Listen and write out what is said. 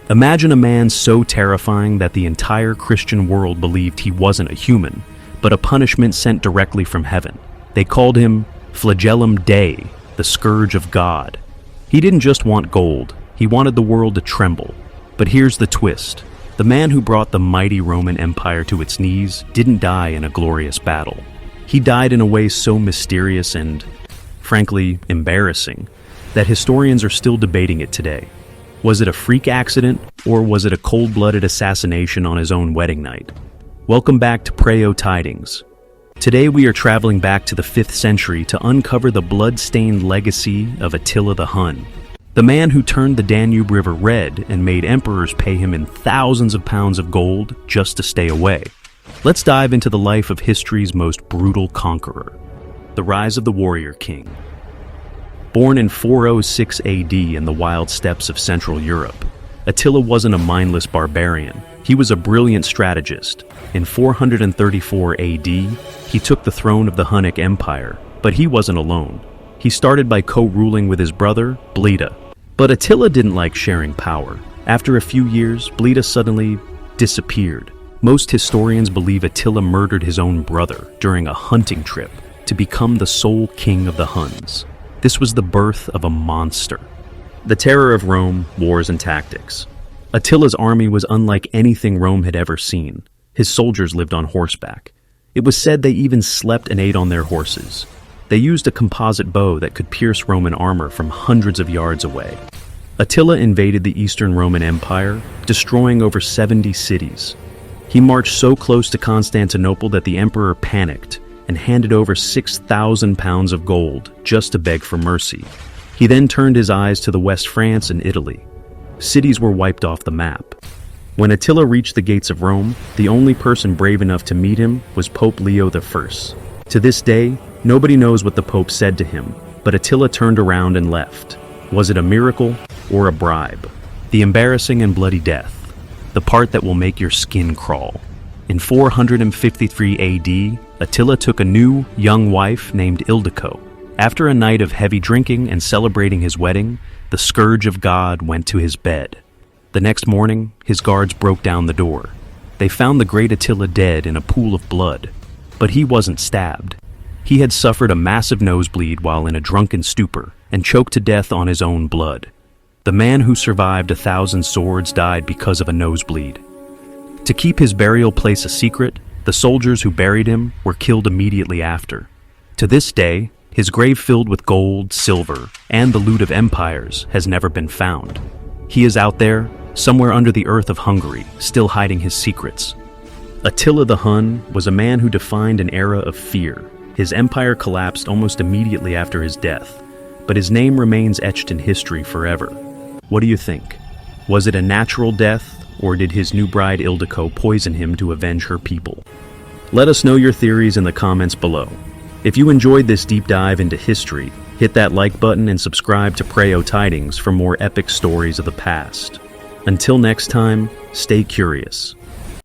Imagine a man so terrifying that the entire Christian world believed he wasn't a human, but a punishment sent directly from heaven. They called him Flagellum Dei, the Scourge of God. He didn't just want gold, he wanted the world to tremble. But here's the twist. The man who brought the mighty Roman Empire to its knees didn't die in a glorious battle. He died in a way so mysterious and, frankly, embarrassing, that historians are still debating it today. Was it a freak accident, or was it a cold-blooded assassination on his own wedding night? Welcome back to Preyo Tidings. Today we are traveling back to the 5th century to uncover the blood-stained legacy of Attila the Hun, the man who turned the Danube River red and made emperors pay him in thousands of pounds of gold just to stay away. Let's dive into the life of history's most brutal conqueror, the rise of the warrior king. Born in 406 AD in the wild steppes of Central Europe, Attila wasn't a mindless barbarian. He was a brilliant strategist. In 434 AD, he took the throne of the Hunnic Empire, but he wasn't alone. He started by co-ruling with his brother, Bleda. But Attila didn't like sharing power. After a few years, Bleda suddenly disappeared. Most historians believe Attila murdered his own brother during a hunting trip to become the sole king of the Huns. This was the birth of a monster. The terror of Rome, wars and tactics. Attila's army was unlike anything Rome had ever seen. His soldiers lived on horseback. It was said they even slept and ate on their horses. They used a composite bow that could pierce Roman armor from hundreds of yards away. Attila invaded the Eastern Roman Empire, destroying over 70 cities. He marched so close to Constantinople that the emperor panicked and handed over 6,000 pounds of gold just to beg for mercy. He then turned his eyes to the West France and Italy. Cities were wiped off the map. When Attila reached the gates of Rome, the only person brave enough to meet him was Pope Leo I. To this day, nobody knows what the Pope said to him, but Attila turned around and left. Was it a miracle or a bribe? The embarrassing and bloody death, the part that will make your skin crawl. In 453 AD, Attila took a new, young wife named Ildico. After a night of heavy drinking and celebrating his wedding, the Scourge of God went to his bed. The next morning, his guards broke down the door. They found the great Attila dead in a pool of blood. But he wasn't stabbed. He had suffered a massive nosebleed while in a drunken stupor and choked to death on his own blood. The man who survived 1,000 swords died because of a nosebleed. To keep his burial place a secret, the soldiers who buried him were killed immediately after. To this day, his grave filled with gold, silver, and the loot of empires has never been found. He is out there, somewhere under the earth of Hungary, still hiding his secrets. Attila the Hun was a man who defined an era of fear. His empire collapsed almost immediately after his death, but his name remains etched in history forever. What do you think? Was it a natural death, or did his new bride Ildico poison him to avenge her people? Let us know your theories in the comments below. If you enjoyed this deep dive into history, hit that like button and subscribe to Preyo Tidings for more epic stories of the past. Until next time, stay curious.